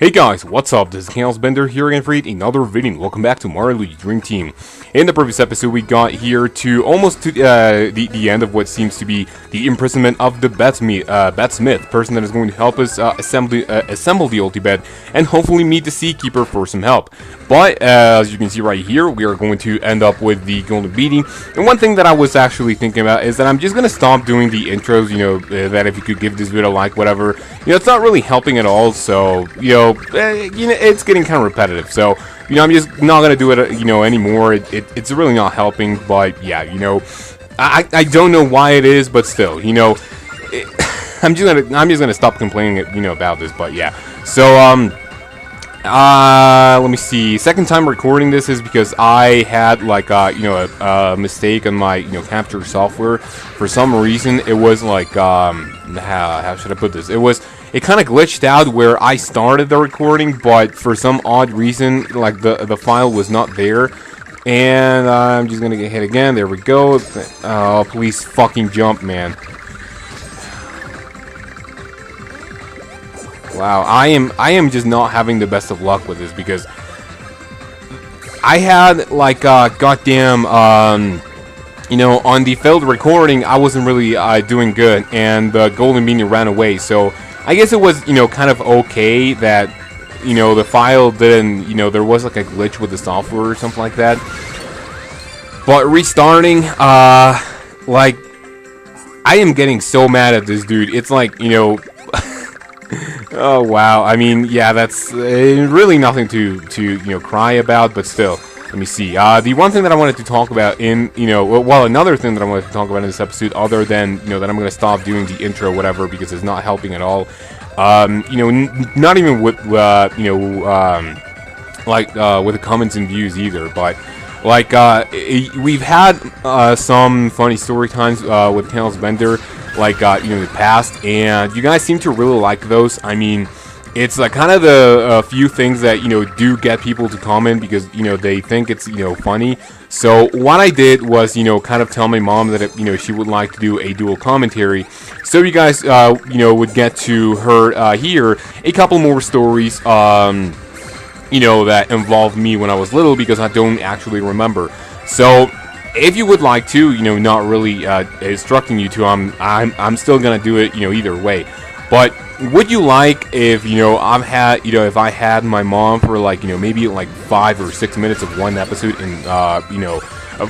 Hey guys, what's up? This is kaozbender here again for yet another video. Welcome back to Mario Luigi Dream Team. In the previous episode, we got here to almost to the end of what seems to be the imprisonment of the Batsmith, person that is going to help us assemble the ulti bed and hopefully meet the Seakeeper for some help. But as you can see right here, we are going to end up with the golden beanie. And one thing that I was actually thinking about is that I'm just gonna stop doing the intros. That if you could give this video a like, whatever. It's not really helping at all. So it's getting kind of repetitive. So I'm just not gonna do it anymore. It's really not helping. But yeah, I don't know why it is, but still, I'm just gonna stop complaining about this. But yeah, so let me see. Second time recording this is because I had like a mistake on my capture software. For some reason, it was like how should I put this? It kind of glitched out where I started the recording, but for some odd reason, like the file was not there. And I'm just gonna get hit again. There we go. Oh, please fucking jump, man. Wow, I am just not having the best of luck with this because I had like goddamn on the failed recording I wasn't really doing good, and the golden beanie ran away. So I guess it was kind of okay that the file didn't there was like a glitch with the software or something like that. But restarting, like I am getting so mad at this dude. It's like oh wow, I mean, yeah, that's really nothing to cry about, but still, let me see. The one thing that I wanted to talk about another thing that I wanted to talk about in this episode, other than that I'm gonna stop doing the intro, whatever, because it's not helping at all. Not even with with the comments and views either, but like we've had some funny story times with kaozbender. Like in the past, and you guys seem to really like those. I mean, it's like kind of the few things that do get people to comment because they think it's funny. So what I did was kind of tell my mom that she would like to do a dual commentary, so you guys would get to hear a couple more stories that involve me when I was little, because I don't actually remember. So if you would like to, not really instructing you to, I'm still gonna do it, either way. But would you like if if I had my mom for like maybe like 5 or 6 minutes of one episode, and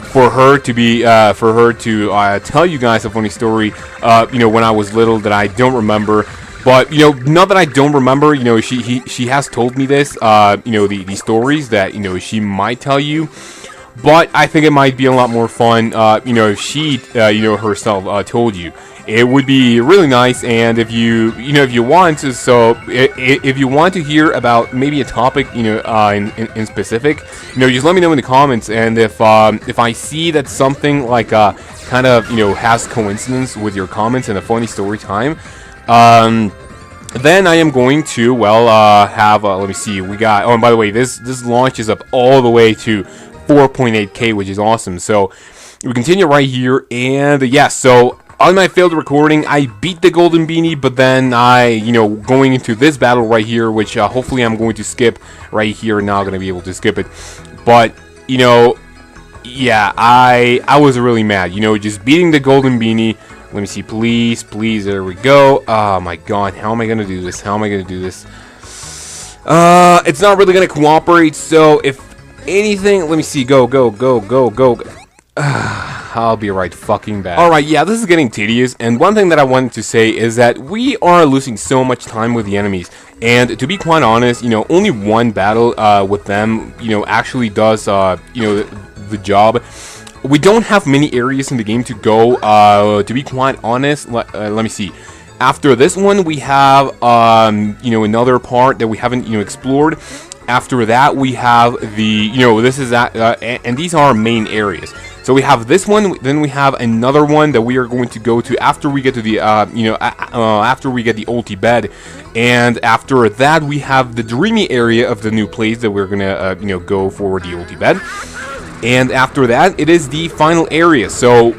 for her to tell you guys a funny story, when I was little that I don't remember. But not that I don't remember, she has told me this, the stories that she might tell you. But I think it might be a lot more fun, if she, herself herself told you. It would be really nice, and if you want to, if you want to hear about maybe a topic, in specific, just let me know in the comments. And if I see that something like kind of has coincidence with your comments and a funny story time, then I am going to have let me see. We got. Oh, and by the way, this launches up all the way to 4.8K, which is awesome. So we continue right here, and yeah, so on my failed recording, I beat the golden beanie, but then I, going into this battle right here, which hopefully I'm going to skip right here, not going to be able to skip it, but, yeah, I was really mad, just beating the golden beanie. Let me see, please, there we go. Oh my god, how am I going to do this? It's not really going to cooperate, so if anything, let me see, go. I'll be right fucking back. Alright, yeah, this is getting tedious, and one thing that I wanted to say is that we are losing so much time with the enemies, and to be quite honest, only one battle with them, actually does, the job. We don't have many areas in the game to go, to be quite honest. Let me see. After this one, we have, another part that we haven't, explored. After that, we have the, this is that, and these are our main areas. So we have this one, then we have another one that we are going to go to after we get to the, after we get the ulti bed. And after that, we have the dreamy area of the new place that we're gonna, go for the ulti bed. And after that, it is the final area. So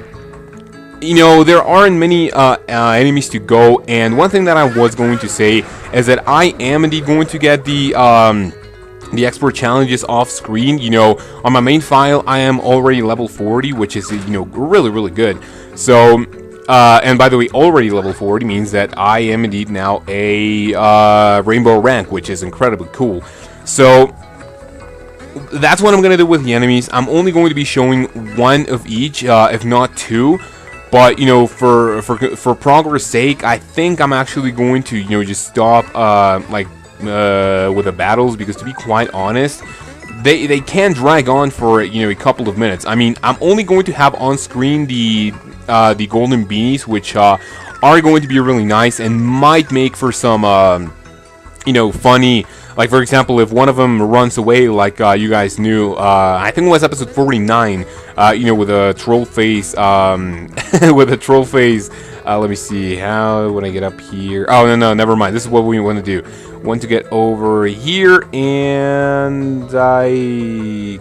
you know, there aren't many enemies to go, and one thing that I was going to say is that I am indeed going to get the expert challenges off screen. You know, on my main file, I am already level 40, which is, you know, really, really good. So, and by the way, already level 40 means that I am indeed now a rainbow rank, which is incredibly cool. So, that's what I'm going to do with the enemies. I'm only going to be showing one of each, if not two. But, you know, for progress sake, I think I'm actually going to, you know, just stop, with the battles, because to be quite honest, they can drag on for, you know, a couple of minutes. I mean, I'm only going to have on screen the golden beanies, which are going to be really nice and might make for some, you know, funny. Like, for example, if one of them runs away, like you guys knew, I think it was episode 49, you know, with a troll face, with a troll face. Let me see, how would I get up here? Oh, no, never mind. This is what we want to do. Want to get over here, and I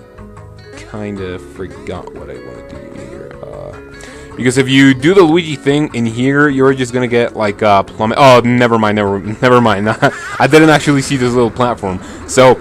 kind of forgot what I want to do here. Because if you do the Luigi thing in here, you're just gonna get like plummet. Oh, never mind. I didn't actually see this little platform. So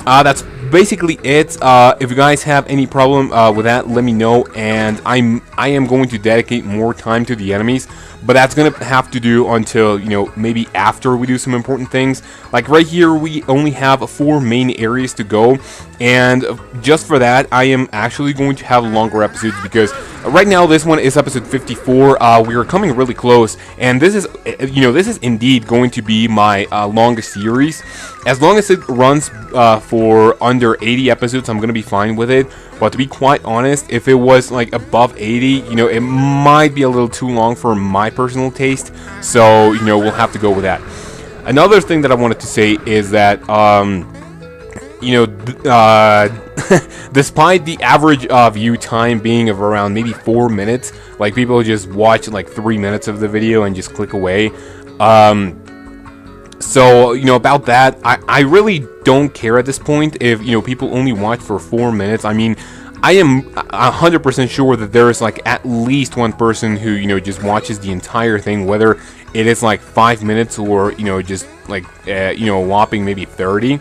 that's basically it. If you guys have any problem with that, let me know, and I am going to dedicate more time to the enemies. But that's gonna have to do until, you know, maybe after we do some important things. Like right here, we only have 4 main areas to go, and just for that, I am actually going to have longer episodes, because right now this one is episode 54. We are coming really close, and this is, you know, this is indeed going to be my longest series. As long as it runs for under 80 episodes, I'm gonna be fine with it. But to be quite honest, if it was like above 80, you know, it might be a little too long for my personal taste. So, you know, we'll have to go with that. Another thing that I wanted to say is that, you know, despite the average view time being of around maybe 4 minutes, like people just watch like 3 minutes of the video and just click away. So, you know, about that, I really don't care at this point if, you know, people only watch for 4 minutes. I mean, I am 100% sure that there is like at least one person who, you know, just watches the entire thing, whether it is like 5 minutes or, you know, just like, you know, whopping maybe 30.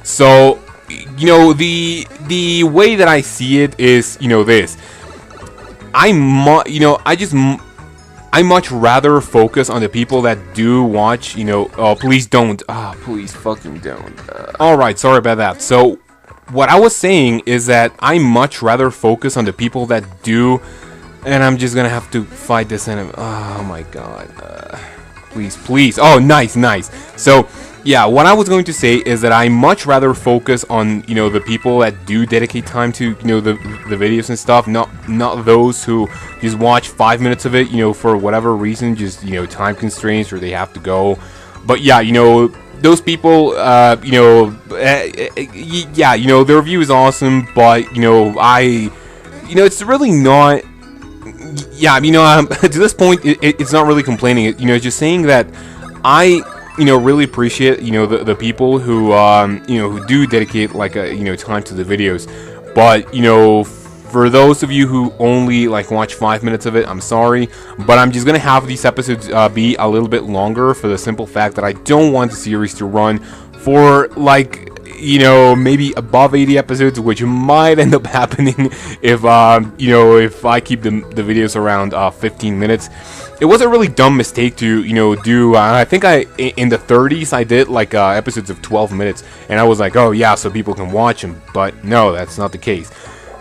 So, you know, the way that I see it is, you know, this. I much rather focus on the people that do watch, you know. Oh, please don't. Please fucking don't. Alright, sorry about that. So, what I was saying is that I much rather focus on the people that do, and I'm just gonna have to fight this enemy. Oh my god. Please. Oh, nice. So, yeah, what I was going to say is that I much rather focus on, you know, the people that do dedicate time to, you know, the videos and stuff, not those who just watch 5 minutes of it, you know, for whatever reason, just, you know, time constraints, or they have to go. But yeah, you know, those people, you know, yeah, you know, their review is awesome, but, you know, it's really not. Yeah, you know, to this point, it's not really complaining. You know, it's just saying that I, you know, really appreciate, you know, the people who, you know, who do dedicate like you know, time to the videos. But, you know, for those of you who only like watch 5 minutes of it, I'm sorry, but I'm just gonna have these episodes be a little bit longer, for the simple fact that I don't want the series to run for like, you know, maybe above 80 episodes, which might end up happening if, you know, if I keep the videos around 15 minutes. It was a really dumb mistake to, you know, do, I think in the 30s, I did, like, episodes of 12 minutes, and I was like, oh, yeah, so people can watch them, but no, that's not the case.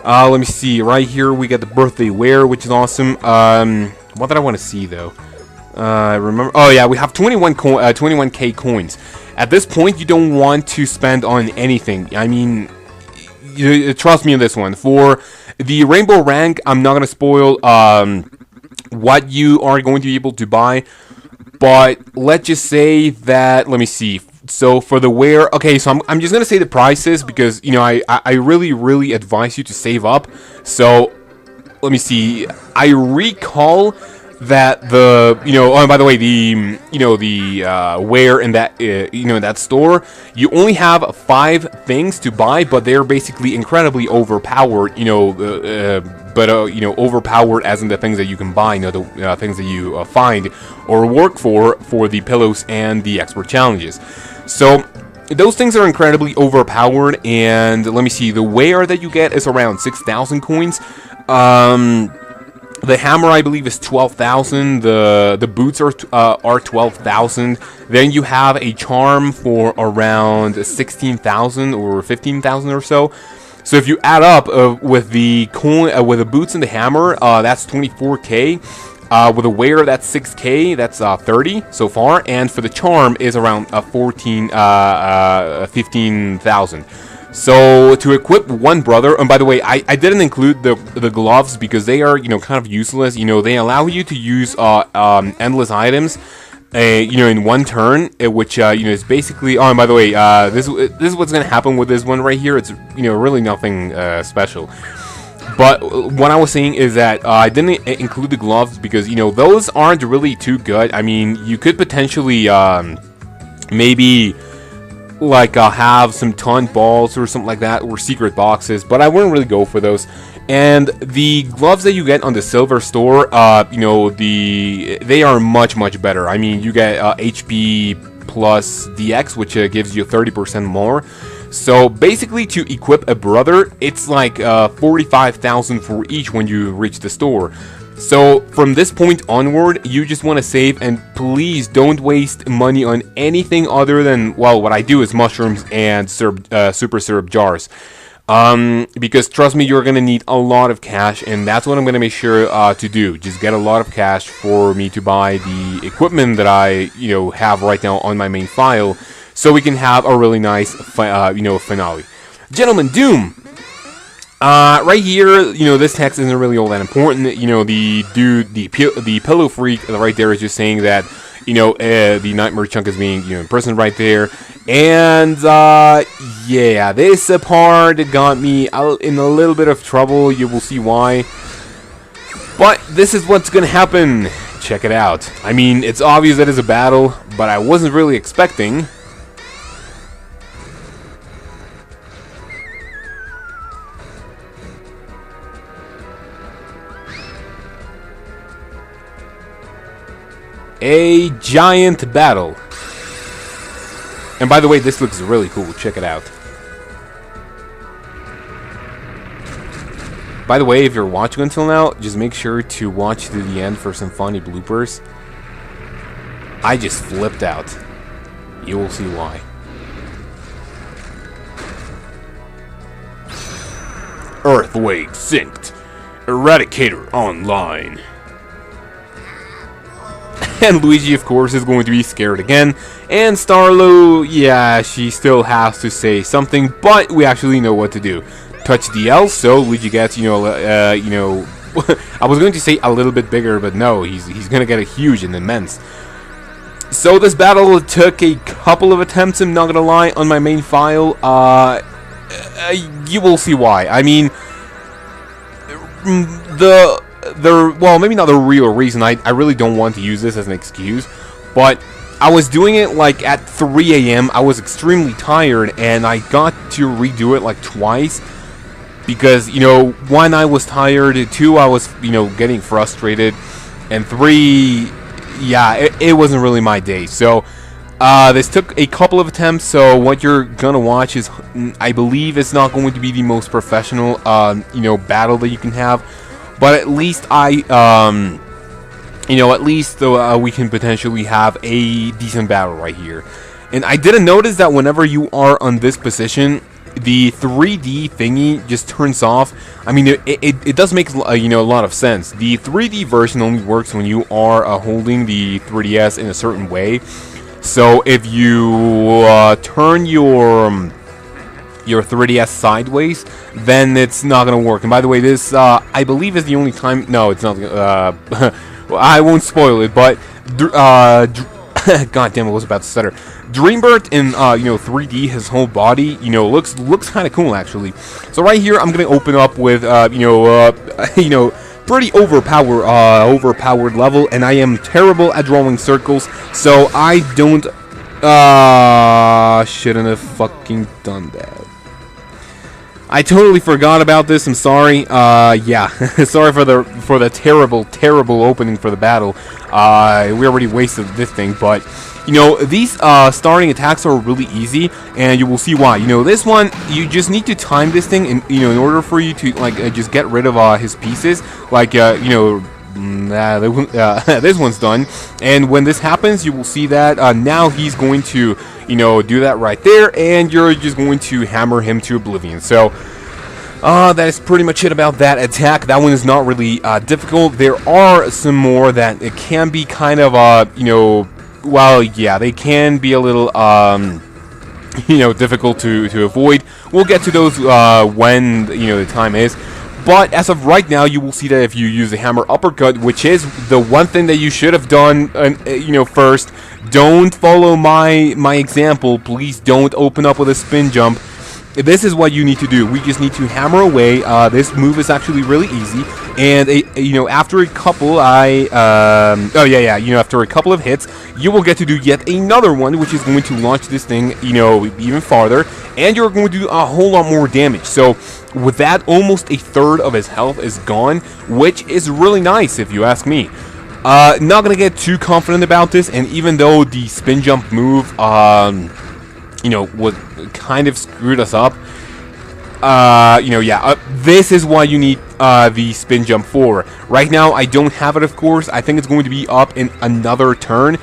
Let me see, right here, we got the birthday wear, which is awesome. What did I want to see, though? Remember, oh, yeah, we have 21k coins. At this point, you don't want to spend on anything. I mean, trust me on this one. For the rainbow rank, I'm not going to spoil, what you are going to be able to buy, but let's just say that, let me see, so for the wear, okay, so I'm just gonna say the prices, because, you know, I really advise you to save up. So let me see, I recall that the, you know, oh, by the way, the, you know, the wear in that, you know, in that store, you only have 5 things to buy, but they're basically incredibly overpowered, you know, but you know, overpowered as in the things that you can buy, you know, the things that you find or work for the pillows and the expert challenges. So those things are incredibly overpowered, and let me see, the wear that you get is around 6,000 coins. The hammer, I believe, is 12,000. The boots are 12,000. Then you have a charm for around 16,000 or 15,000 or so. So if you add up with the coin, with the boots and the hammer, that's 24k. With a wear, that's 6k. That's 30 so far. And for the charm is around 15,000. So to equip one brother, and by the way, I didn't include the gloves because they are, you know, kind of useless. You know, they allow you to use endless items, you know, in one turn, which you know, is basically. Oh, and by the way, this is what's gonna happen with this one right here. It's, you know, really nothing special. But what I was saying is that I didn't include the gloves because, you know, those aren't really too good. I mean, you could potentially maybe like have some taunt balls or something like that, or secret boxes, but I wouldn't really go for those. And the gloves that you get on the silver store, you know, they are much better. I mean, you get HP plus DX, which gives you 30% more. So basically, to equip a brother, it's like 45,000 for each when you reach the store. So from this point onward, you just want to save, and please don't waste money on anything other than, well, what I do is mushrooms and super syrup jars. Because trust me, you're going to need a lot of cash, and that's what I'm going to make sure to do. Just get a lot of cash for me to buy the equipment that I, you know, have right now on my main file, so we can have a really nice, you know, finale. Gentlemen, Doom! Right here, you know, this text isn't really all that important. You know, the dude, the pillow freak right there is just saying that, you know, the nightmare chunk is being, you know, imprisoned right there. And, yeah, this part got me in a little bit of trouble. You will see why. But this is what's gonna happen. Check it out. I mean, it's obvious that it's a battle, but I wasn't really expecting. A giant battle. And by the way, this looks really cool. Check it out. By the way, if you're watching until now, just make sure to watch to the end for some funny bloopers. I just flipped out. You will see why. Earthquake synced. Eradicator online. And Luigi, of course, is going to be scared again. And Starlo, yeah, she still has to say something, but we actually know what to do. Touch the L, so Luigi gets, you know, I was going to say a little bit bigger, but no, he's gonna get a huge and immense. So this battle took a couple of attempts, I'm not gonna lie, on my main file. You will see why. I mean, well, maybe not the real reason. I really don't want to use this as an excuse, but I was doing it like at 3 a.m. I was extremely tired, and I got to redo it like twice because, you know, 1, I was tired, 2, I was, you know, getting frustrated, and 3, yeah, it wasn't really my day. So this took a couple of attempts. So what you're gonna watch is, I believe, it's not going to be the most professional, you know, battle that you can have. But at least you know, at least we can potentially have a decent battle right here. And I didn't notice that whenever you are on this position, the 3D thingy just turns off. I mean, it does make, you know, a lot of sense. The 3D version only works when you are holding the 3DS in a certain way. So if you turn your 3DS sideways, then it's not gonna work. And by the way, this I believe is the only time. No, it's not. Well, I won't spoil it, but god damn, I was about to stutter. Dreambird in you know, 3D, his whole body, you know, looks kind of cool actually. So right here, I'm gonna open up with you know, pretty overpowered level, and I am terrible at drawing circles, so I don't shouldn't have fucking done that. I totally forgot about this. I'm sorry. Yeah, sorry for the terrible opening for the battle. We already wasted this thing, but you know, these starting attacks are really easy, and you will see why. You know, this one, you just need to time this thing, in in order for you to like just get rid of his pieces. Like you know. This one's done, and when this happens, you will see that now he's going to, you know, do that right there, and you're just going to hammer him to oblivion. So that is pretty much it about that attack. That one is not really difficult. There are some more that it can be kind of you know, well, yeah, they can be a little you know, difficult to avoid. We'll get to those when, you know, the time is. But as of right now, you will see that if you use a hammer uppercut, which is the one thing that you should have done, you know, first, don't follow my example. Please don't open up with a spin jump. This is what you need to do. We just need to hammer away. This move is actually really easy, and you know, after a couple, you know, after a couple of hits, you will get to do yet another one, which is going to launch this thing, you know, even farther, and you're going to do a whole lot more damage. So with that, almost a third of his health is gone, which is really nice if you ask me. Not gonna get too confident about this, and even though the spin jump move, you know, would kind of screwed us up. You know, yeah, this is why you need the spin jump for. Right now, I don't have it, of course. I think it's going to be up in another turn.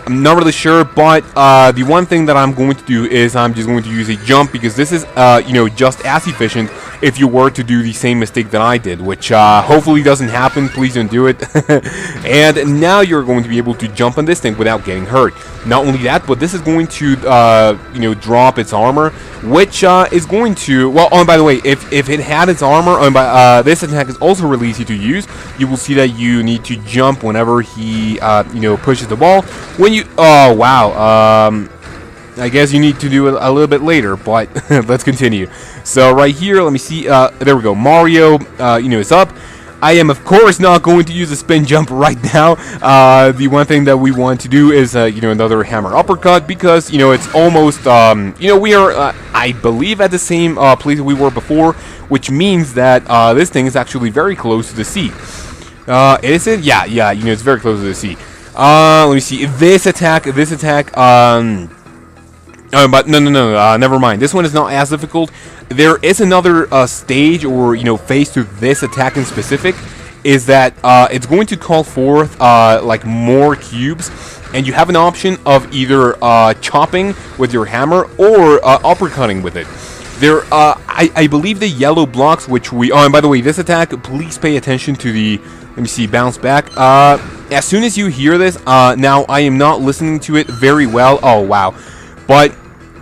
I'm not really sure, but the one thing that I'm going to do is I'm just going to use a jump, because this is, you know, just as efficient if you were to do the same mistake that I did, which hopefully doesn't happen. Please don't do it. And now you're going to be able to jump on this thing without getting hurt. Not only that, but this is going to, you know, drop its armor, which is going to, well, oh, and by the way, if it had its armor, this attack is also really easy to use. You will see that you need to jump whenever he, you know, pushes the ball. When you, oh, wow, I guess you need to do it a little bit later, but let's continue. So right here, let me see, there we go, Mario, you know, is up. I am, of course, not going to use a spin jump right now. The one thing that we want to do is, you know, another hammer uppercut, because, you know, it's almost, you know, we are, I believe, at the same place we were before, which means that this thing is actually very close to the sea. Is it? Yeah, you know, it's very close to the sea. Let me see, this attack, but no, never mind. This one is not as difficult. There is another stage, or, you know, phase to this attack in specific, is that it's going to call forth like more cubes, and you have an option of either chopping with your hammer or uppercutting with it. There, I believe the yellow blocks, which we, oh, and by the way, this attack, please pay attention to the, let me see, bounce back. As soon as you hear this, now I am not listening to it very well. Oh, wow. But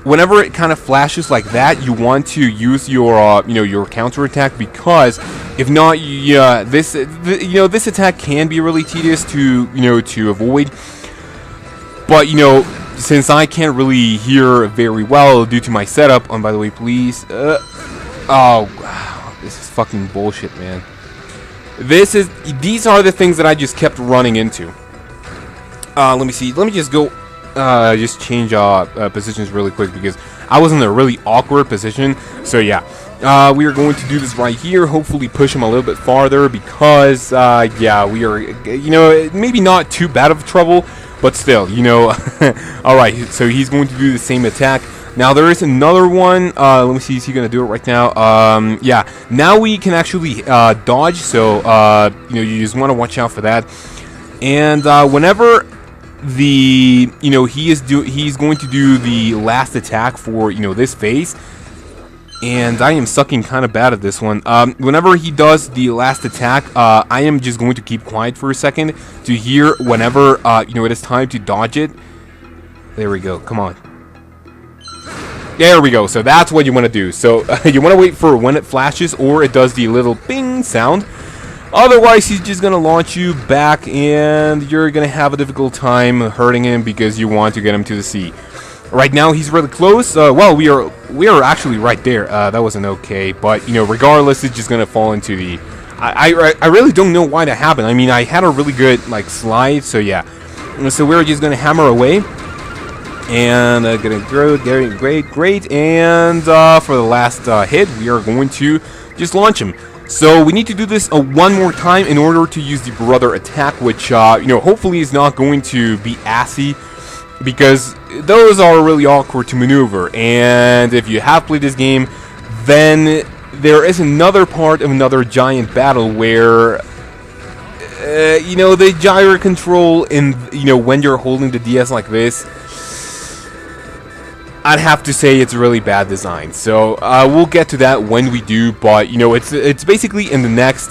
whenever it kind of flashes like that, you want to use your, you know, your counter attack, because if not, yeah, this, you know, this attack can be really tedious to, you know, to avoid. But, you know, since I can't really hear very well due to my setup, and by the way, please, oh, wow, this is fucking bullshit, man. These are the things that I just kept running into. Let me see. Let me just go, just change positions really quick, because I was in a really awkward position. So yeah, we are going to do this right here. Hopefully push him a little bit farther, because yeah, we are, you know, maybe not too bad of trouble, but still, you know. All right, so he's going to do the same attack. Now there is another one. Let me see, is he gonna do it right now? Yeah, now we can actually dodge, so you know, you just want to watch out for that. And whenever the, you know, he's going to do the last attack for, you know, this phase, and I am sucking kind of bad at this one. Whenever he does the last attack, I am just going to keep quiet for a second to hear whenever you know, it is time to dodge it. There we go, come on. There we go. So that's what you want to do. So you want to wait for when it flashes, or it does the little ping sound. Otherwise, he's just going to launch you back, and you're going to have a difficult time hurting him, because you want to get him to the sea. Right now, he's really close. Well, we are actually right there. That wasn't okay, but, you know, regardless, it's just going to fall into the... I really don't know why that happened. I mean, I had a really good, like, slide, so yeah. So we're just going to hammer away. And great. And for the last hit, we are going to just launch him. So we need to do this one more time in order to use the brother attack, which hopefully is not going to be assy, because those are really awkward to maneuver. And if you have played this game, then there is another part of another giant battle where the gyro control in when you're holding the DS like this, I'd have to say it's really bad design. So we'll get to that when we do, but it's basically in the next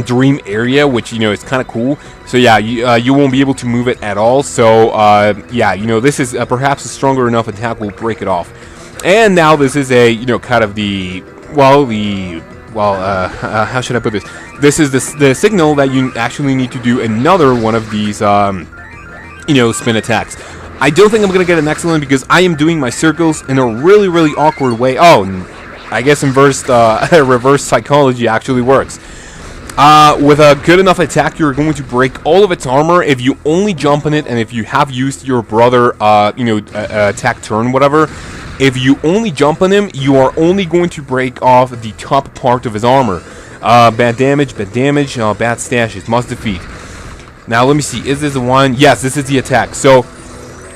dream area, which is kind of cool. So yeah, you won't be able to move it at all. So yeah, this is perhaps a stronger enough attack will break it off. And now this is a kind of how should I put this? This is the signal that you actually need to do another one of these spin attacks. I don't think I'm going to get an excellent because I am doing my circles in a really, really awkward way. Oh, I guess reverse psychology actually works. With a good enough attack, you're going to break all of its armor if you only jump on it, and if you have used your brother, attack turn, whatever. If you only jump on him, you are only going to break off the top part of his armor. Bad damage, bad stashes, must defeat. Now, let me see. Is this the one? Yes, this is the attack. So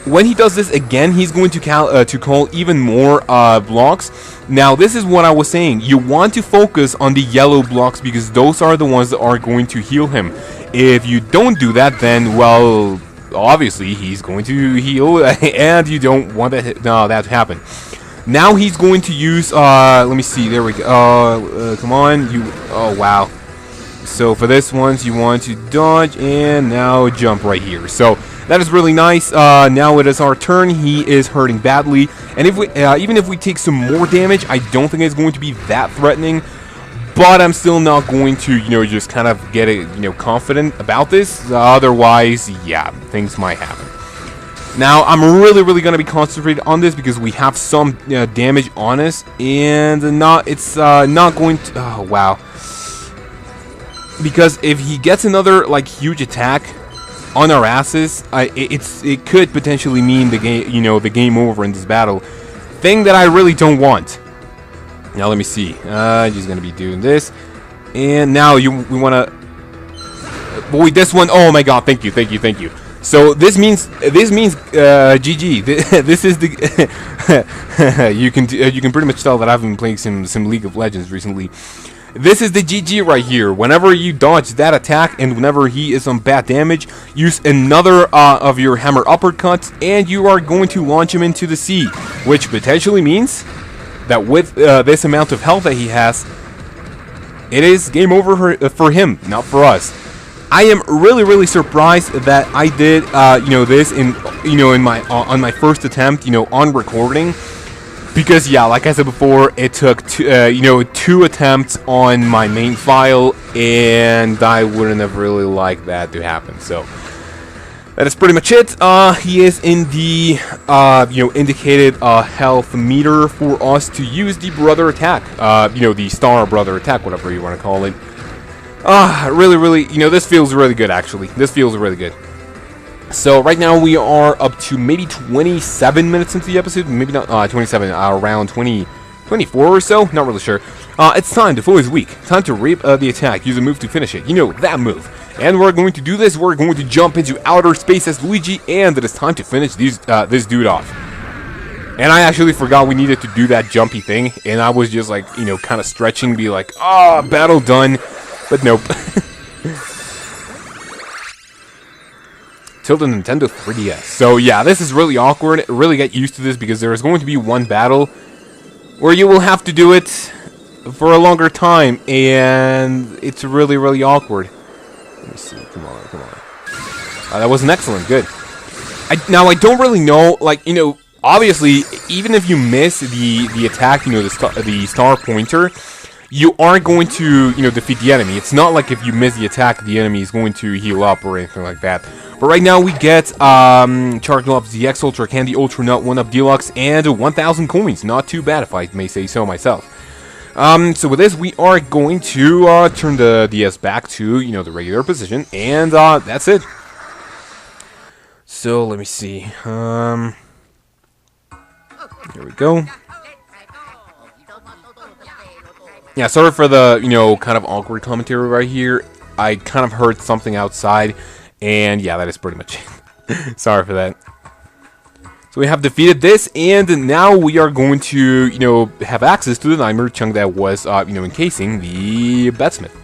when he does this again, he's going to call even more blocks. Now, this is what I was saying. You want to focus on the yellow blocks because those are the ones that are going to heal him. If you don't do that, then, well, obviously he's going to heal, and you don't want that to happen. Now he's going to use, let me see, there we go. Come on, oh, wow. So for this one, you want to dodge, and now jump right here. So that is really nice. Now it is our turn. He is hurting badly, and if we, even if we take some more damage, I don't think it's going to be that threatening. But I'm still not going to, just kind of get confident about this. Otherwise, yeah, things might happen. Now I'm really going to be concentrated on this because we have some damage on us, and it's not going to. Oh wow! Because if he gets another huge attack on our asses, it could potentially mean the game over in this battle. Thing that I really don't want. Now let me see. He's gonna be doing this, and now we wanna. Boy, this one. Oh my God! Thank you. So this means GG. This is the. you can pretty much tell that I've been playing some League of Legends recently. This is the GG right here. Whenever you dodge that attack and whenever he is on bad damage, use another of your hammer uppercuts and you are going to launch him into the sea. Which potentially means that with this amount of health that he has, it is game over for him, not for us. I am really surprised that I did this in my on my first attempt on recording. Because yeah, like I said before, it took two attempts on my main file, and I wouldn't have really liked that to happen. So that is pretty much it. He is in the indicated health meter for us to use the brother attack. The star brother attack, whatever you want to call it. Really, this feels really good. Actually, this feels really good. So right now we are up to maybe 27 minutes into the episode, maybe not 27, around 24 or so, not really sure. It's time to foil his weak, time to reap the attack, use a move to finish it, that move. And we're going to do this, we're going to jump into outer space as Luigi, and it is time to finish this dude off. And I actually forgot we needed to do that jumpy thing, and I was just kind of stretching, be like, battle done, but nope. Till the Nintendo 3DS. So yeah, this is really awkward. Really get used to this because there is going to be one battle where you will have to do it for a longer time, and it's really awkward. Let me see. Come on. That was an excellent. Good. Now I don't really know. Obviously, even if you miss the attack, the star pointer, you are going to defeat the enemy. It's not like if you miss the attack, the enemy is going to heal up or anything like that. But right now we get Char Gloves, the X Ultra Candy Ultra Nut 1-Up Deluxe, and 1,000 coins. Not too bad, if I may say so myself. So with this, we are going to turn the DS back to the regular position, and that's it. So let me see. Here we go. Yeah, sorry for the, kind of awkward commentary right here. I kind of heard something outside, and yeah, that is pretty much it. Sorry for that. So we have defeated this, and now we are going to, have access to the nightmare chunk that was, encasing the Bedsmith.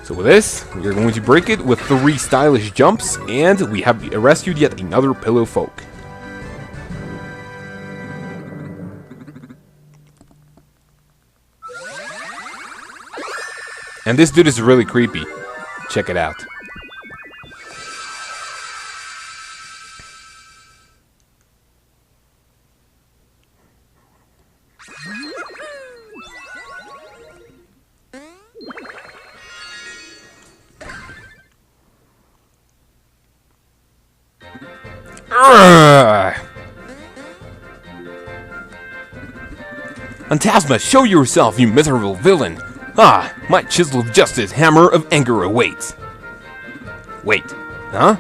So with this, we are going to break it with 3 stylish jumps, and we have rescued yet another pillow folk. And this dude is really creepy. Check it out. Phantasma, show yourself, you miserable villain! Ah, my chisel of justice, hammer of anger awaits. Wait, huh?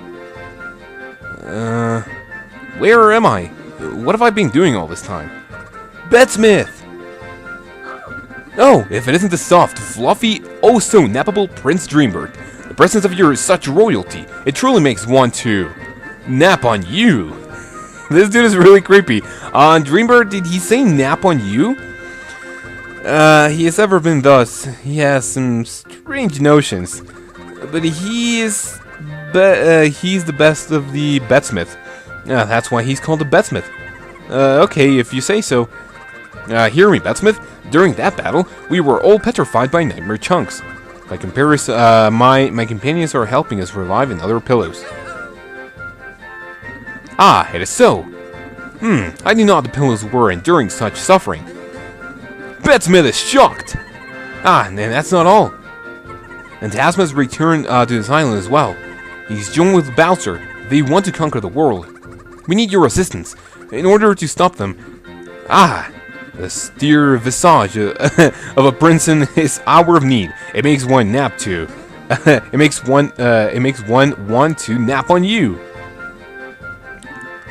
Where am I? What have I been doing all this time? Bedsmith! Oh, if it isn't the soft, fluffy, oh so nappable Prince Dreambird. The presence of yours is such royalty. It truly makes one to nap on you. This dude is really creepy. Dreambird, did he say nap on you? He has ever been thus. He has some strange notions. But he's the best of the Batsmith. That's why he's called the Bedsmith. Okay, if you say so. Hear me, Batsmith. During that battle, we were all petrified by nightmare chunks. By comparison, my companions are helping us revive another pillows. Ah, it is so. I knew not the pillows were enduring such suffering. Bedsmith is shocked! Ah, and that's not all. Phantasma's returned to this island as well. He's joined with Bowser. They want to conquer the world. We need your assistance. In order to stop them... Ah! The steer visage of a prince is hour of need. It makes one nap to... it makes one want to nap on you.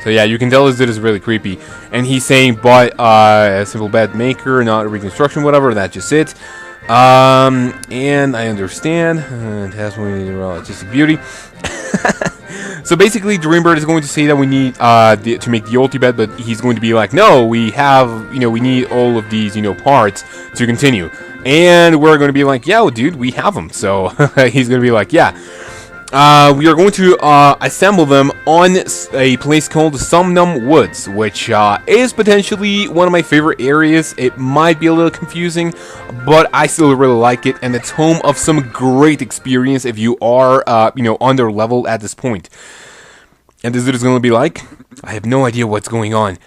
So yeah, you can tell this dude is really creepy. And he's saying, but, a simple bed maker, not a reconstruction, whatever, that's just it. And I understand. It has just a beauty. So basically, Dreambird is going to say that we need, to make the ulti bed, but he's going to be like, no, we have, we need all of these, parts to continue. And we're going to be like, yeah, dude, we have them. So he's going to be like, yeah. We are going to assemble them on a place called Somnum Woods, which is potentially one of my favorite areas. It might be a little confusing, but I still really like it, and it's home of some great experience if you are, on their level at this point. And this dude is going to be like, I have no idea what's going on,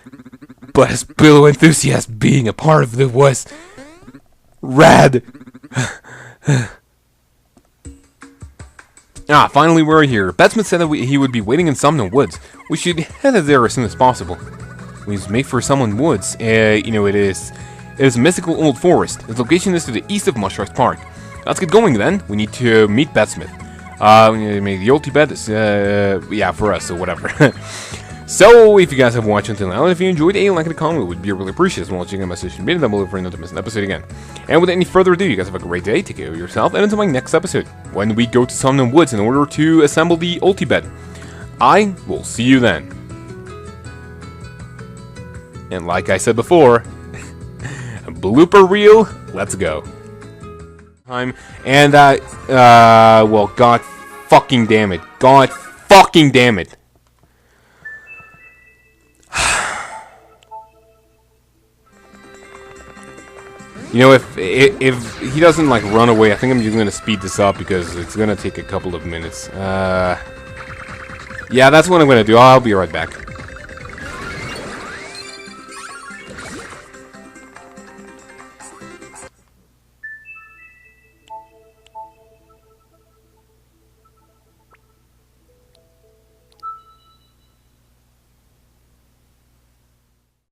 but as pillow enthusiast, being a part of it was rad. Finally we're here. Batsmith said that he would be waiting in Somnum Woods. We should head there as soon as possible. We must make for Somnum Woods. It is a mystical old forest. Its location is to the east of Mushrock Park. Let's get going then. We need to meet Batsmith. We need to make the ulti bed. Yeah, for us, so whatever. So, if you guys have watched until now, and if you enjoyed, a like and a comment would be really appreciated. While checking out my session, maybe down below for not to miss an episode again. And without any further ado, you guys have a great day, take care of yourself, and until my next episode, when we go to Somnum Woods in order to assemble the ulti bed. I will see you then. And like I said before, blooper reel, let's go. And well, god fucking damn it. God fucking damn it. If he doesn't like run away, I think I'm just gonna speed this up because it's gonna take a couple of minutes. Yeah, that's what I'm gonna do. I'll be right back.